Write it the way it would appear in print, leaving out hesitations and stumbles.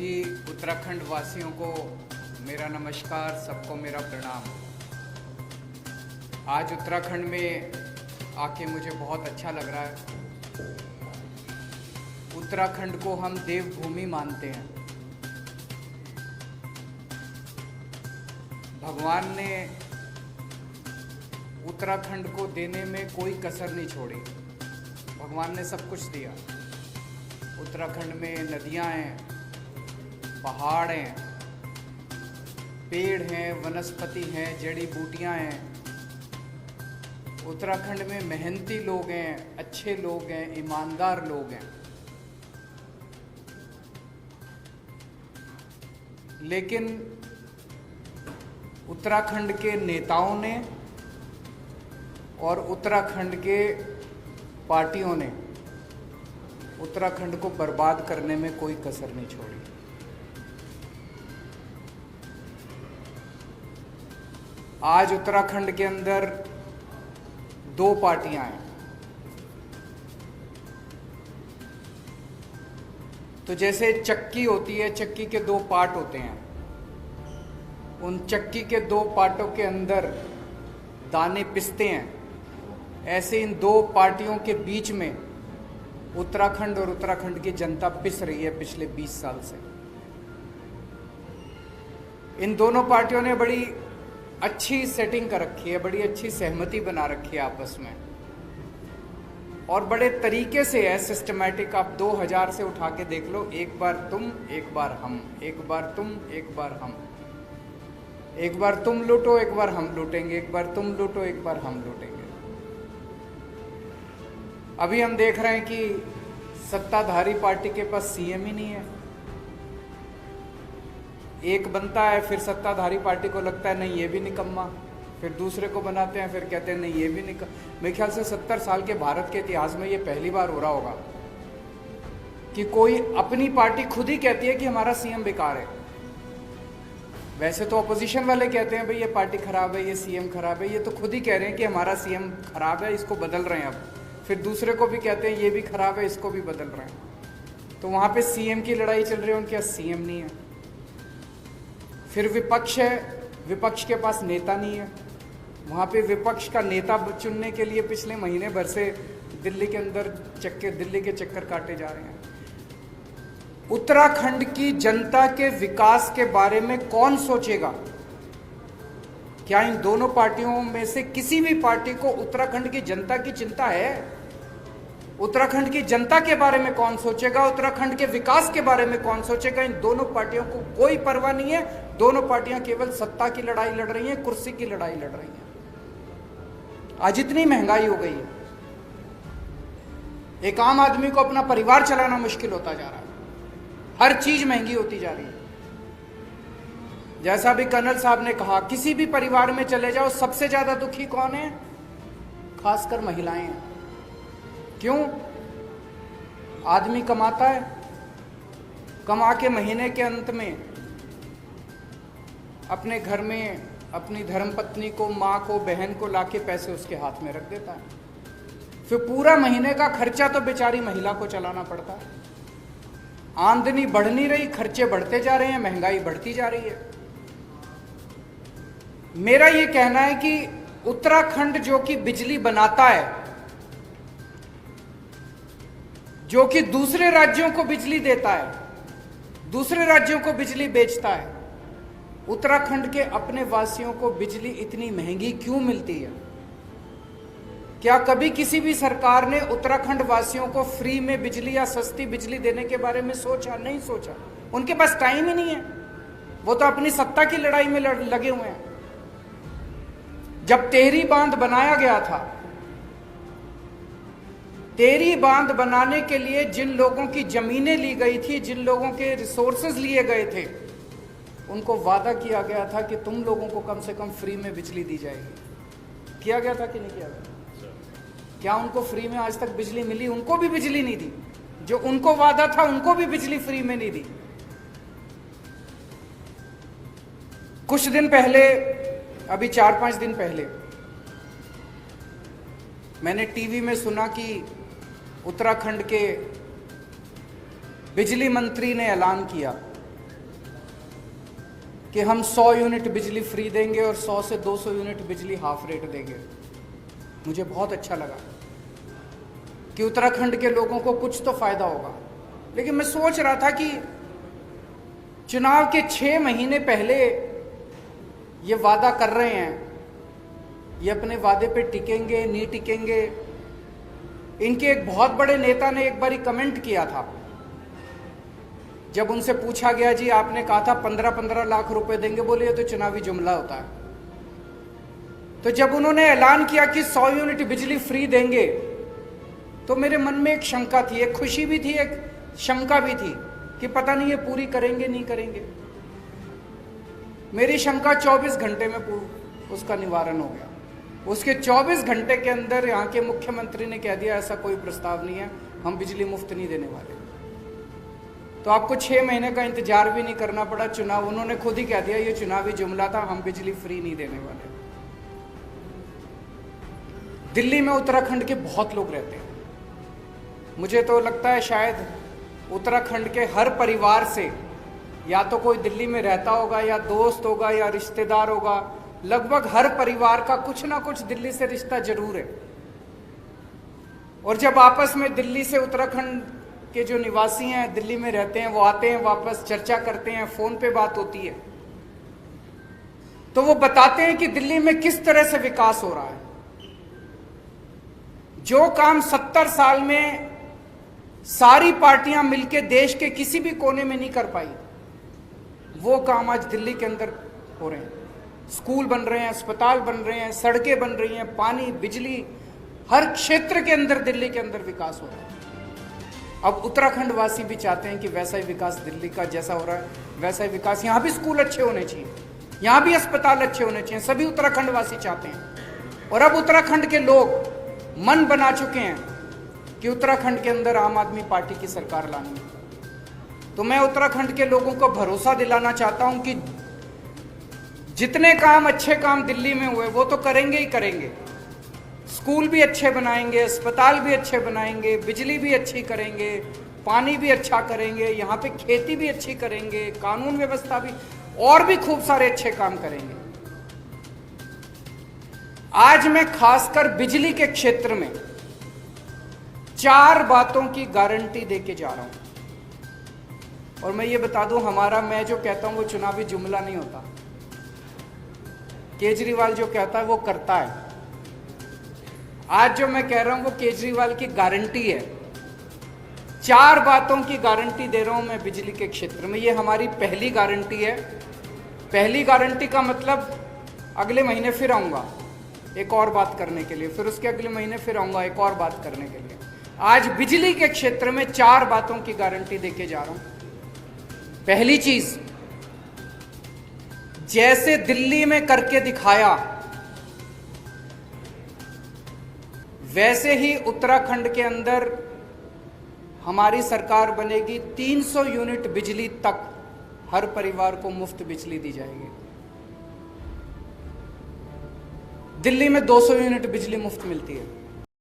सभी उत्तराखंड वासियों को मेरा नमस्कार, सबको मेरा प्रणाम। आज उत्तराखंड में आके मुझे बहुत अच्छा लग रहा है। उत्तराखंड को हम देवभूमि मानते हैं। भगवान ने उत्तराखंड को देने में कोई कसर नहीं छोड़ी। भगवान ने सब कुछ दिया। उत्तराखंड में नदियां हैं, पहाड़ हैं, पेड़ हैं, वनस्पति हैं, जड़ी बूटियां हैं। उत्तराखंड में मेहनती लोग हैं, अच्छे लोग हैं, ईमानदार लोग हैं। लेकिन उत्तराखंड के नेताओं ने और उत्तराखंड के पार्टियों ने उत्तराखंड को बर्बाद करने में कोई कसर नहीं छोड़ी। आज उत्तराखंड के अंदर दो पार्टियां हैं। तो जैसे चक्की होती है, चक्की के दो पार्ट होते हैं। उन चक्की के दो पार्टों के अंदर दाने पिसते हैं। ऐसे इन दो पार्टियों के बीच में उत्तराखंड और उत्तराखंड की जनता पिस रही है पिछले 20 साल से। इन दोनों पार्टियों ने बड़ी अच्छी सेटिंग कर रखी है, बड़ी अच्छी सहमति बना रखी है आपस में, और बड़े तरीके से है, सिस्टमैटिक। आप 2000 से उठा के देख लो, एक बार तुम, एक बार हम, एक बार तुम, एक बार हम, एक बार तुम लूटो, एक बार हम लूटेंगे, एक बार तुम लूटो, एक बार हम लूटेंगे। अभी हम देख रहे हैं कि सत्ताधारी पार्टी के पास सीएम ही नहीं है। एक बनता है, फिर सत्ताधारी पार्टी को लगता है नहीं ये भी निकम्मा, फिर दूसरे को बनाते हैं, फिर कहते हैं नहीं ये भी मेरे ख्याल से 70 साल के भारत के इतिहास में ये पहली बार हो रहा होगा कि कोई अपनी पार्टी खुद ही कहती है कि हमारा सीएम बेकार है। वैसे तो अपोजिशन वाले कहते हैं भाई ये पार्टी खराब है, ये सीएम खराब है। ये तो खुद ही कह रहे हैं कि हमारा सीएम खराब है, इसको बदल रहे हैं। अब फिर दूसरे को भी कहते हैं ये भी खराब है, इसको भी बदल रहे हैं। तो वहां पे सीएम की लड़ाई चल रही है, उनके पास सीएम नहीं है। फिर विपक्ष है, विपक्ष के पास नेता नहीं है। वहां पे विपक्ष का नेता चुनने के लिए पिछले महीने भर से दिल्ली के अंदर दिल्ली के चक्कर काटे जा रहे हैं। उत्तराखंड की जनता के विकास के बारे में कौन सोचेगा? क्या इन दोनों पार्टियों में से किसी भी पार्टी को उत्तराखंड की जनता की चिंता है? उत्तराखंड की जनता के बारे में कौन सोचेगा? उत्तराखंड के विकास के बारे में कौन सोचेगा? इन दोनों पार्टियों को कोई परवाह नहीं है। दोनों पार्टियां केवल सत्ता की लड़ाई लड़ रही हैं, कुर्सी की लड़ाई लड़ रही हैं। आज इतनी महंगाई हो गई है, एक आम आदमी को अपना परिवार चलाना मुश्किल होता जा रहा है। हर चीज महंगी होती जा रही है। जैसा भी कर्नल साहब ने कहा, किसी भी परिवार में चले जाओ, सबसे ज्यादा दुखी कौन है? खासकर महिलाएं हैं। क्यों? आदमी कमाता है, कमा के महीने के अंत में अपने घर में अपनी धर्मपत्नी को, माँ को, बहन को लाके पैसे उसके हाथ में रख देता है। फिर पूरा महीने का खर्चा तो बेचारी महिला को चलाना पड़ता है। आमदनी बढ़ नहीं रही, खर्चे बढ़ते जा रहे हैं, महंगाई बढ़ती जा रही है। मेरा ये कहना है कि उत्तराखंड जो कि बिजली बनाता है, जो कि दूसरे राज्यों को बिजली देता है, दूसरे राज्यों को बिजली बेचता है, उत्तराखंड के अपने वासियों को बिजली इतनी महंगी क्यों मिलती है? क्या कभी किसी भी सरकार ने उत्तराखंड वासियों को फ्री में बिजली या सस्ती बिजली देने के बारे में सोचा? नहीं सोचा। उनके पास टाइम ही नहीं है। वो तो अपनी सत्ता की लड़ाई में लगे हुए हैं। जब टेहरी बांध बनाया गया था, टेहरी बांध बनाने के लिए जिन लोगों की जमीनें ली गई थी, जिन लोगों के रिसोर्सेज लिए गए थे, उनको वादा किया गया था कि तुम लोगों को कम से कम फ्री में बिजली दी जाएगी। किया गया था कि नहीं किया गया? क्या उनको फ्री में आज तक बिजली मिली? उनको भी बिजली नहीं दी। जो उनको वादा था, उनको भी बिजली फ्री में नहीं दी। कुछ दिन पहले, अभी 4-5 दिन पहले मैंने टीवी में सुना कि उत्तराखंड के बिजली मंत्री ने ऐलान किया कि हम 100 यूनिट बिजली फ्री देंगे और 100 से 200 यूनिट बिजली हाफ रेट देंगे। मुझे बहुत अच्छा लगा कि उत्तराखंड के लोगों को कुछ तो फायदा होगा। लेकिन मैं सोच रहा था कि चुनाव के 6 महीने पहले ये वादा कर रहे हैं, ये अपने वादे पे टिकेंगे नहीं टिकेंगे। इनके एक बहुत बड़े नेता ने एक बारी कमेंट किया था, जब उनसे पूछा गया जी आपने कहा था 15-15 लाख रुपए देंगे, बोले ये तो चुनावी जुमला होता है। तो जब उन्होंने ऐलान किया कि 100 यूनिट बिजली फ्री देंगे, तो मेरे मन में एक शंका थी, एक खुशी भी थी, एक शंका भी थी कि पता नहीं ये पूरी करेंगे नहीं करेंगे। मेरी शंका 24 घंटे में उसका निवारण हो गया। उसके 24 घंटे के अंदर यहाँ के मुख्यमंत्री ने कह दिया ऐसा कोई प्रस्ताव नहीं है, हम बिजली मुफ्त नहीं देने वाले। तो आपको 6 महीने का इंतजार भी नहीं करना पड़ा। चुनाव उन्होंने खुद ही कह दिया ये चुनावी जुमला था, हम बिजली फ्री नहीं देने वाले। दिल्ली में उत्तराखंड के बहुत लोग रहते हैं। मुझे तो लगता है शायद उत्तराखंड के हर परिवार से या तो कोई दिल्ली में रहता होगा, या दोस्त होगा, या रिश्तेदार होगा। लगभग हर परिवार का कुछ ना कुछ दिल्ली से रिश्ता जरूर है। और जब आपस में दिल्ली से उत्तराखंड के जो निवासी हैं, दिल्ली में रहते हैं, वो आते हैं वापस, चर्चा करते हैं, फोन पे बात होती है, तो वो बताते हैं कि दिल्ली में किस तरह से विकास हो रहा है। जो काम 70 साल में सारी पार्टियां मिलकर देश के किसी भी कोने में नहीं कर पाई, वो काम आज दिल्ली के अंदर हो रहे हैं। स्कूल बन रहे हैं, अस्पताल बन रहे हैं, सड़कें बन रही हैं, पानी, बिजली, हर क्षेत्र के अंदर दिल्ली के अंदर विकास हो रहा है। अब उत्तराखंड वासी भी चाहते हैं कि वैसा ही विकास दिल्ली का जैसा हो रहा है वैसा ही विकास यहाँ भी, स्कूल अच्छे होने चाहिए, यहाँ भी अस्पताल अच्छे होने चाहिए, सभी उत्तराखंड वासी चाहते हैं। और अब उत्तराखंड के लोग मन बना चुके हैं कि उत्तराखंड के अंदर आम आदमी पार्टी की सरकार लानी है। तो मैं उत्तराखंड के लोगों को भरोसा दिलाना चाहता हूं कि जितने काम, अच्छे काम दिल्ली में हुए वो तो करेंगे ही करेंगे। स्कूल भी अच्छे बनाएंगे, अस्पताल भी अच्छे बनाएंगे, बिजली भी अच्छी करेंगे, पानी भी अच्छा करेंगे, यहाँ पे खेती भी अच्छी करेंगे, कानून व्यवस्था भी, और भी खूब सारे अच्छे काम करेंगे। आज मैं खासकर बिजली के क्षेत्र में 4 बातों की गारंटी देके जा रहा हूं। और मैं ये बता दूं, मैं जो कहता हूं वो चुनावी जुमला नहीं होता। केजरीवाल जो कहता है वो करता है। आज जो मैं कह रहा हूं वो केजरीवाल की गारंटी है। 4 बातों की गारंटी दे रहा हूं मैं बिजली के क्षेत्र में। ये हमारी पहली गारंटी है। पहली गारंटी का मतलब अगले महीने फिर आऊंगा एक और बात करने के लिए, फिर उसके अगले महीने फिर आऊंगा एक और बात करने के लिए। आज बिजली के क्षेत्र में 4 बातों की गारंटी देके जा रहा हूं। पहली चीज, जैसे दिल्ली में करके दिखाया वैसे ही उत्तराखंड के अंदर हमारी सरकार बनेगी। 300 यूनिट बिजली तक हर परिवार को मुफ्त बिजली दी जाएगी। दिल्ली में 200 यूनिट बिजली मुफ्त मिलती है।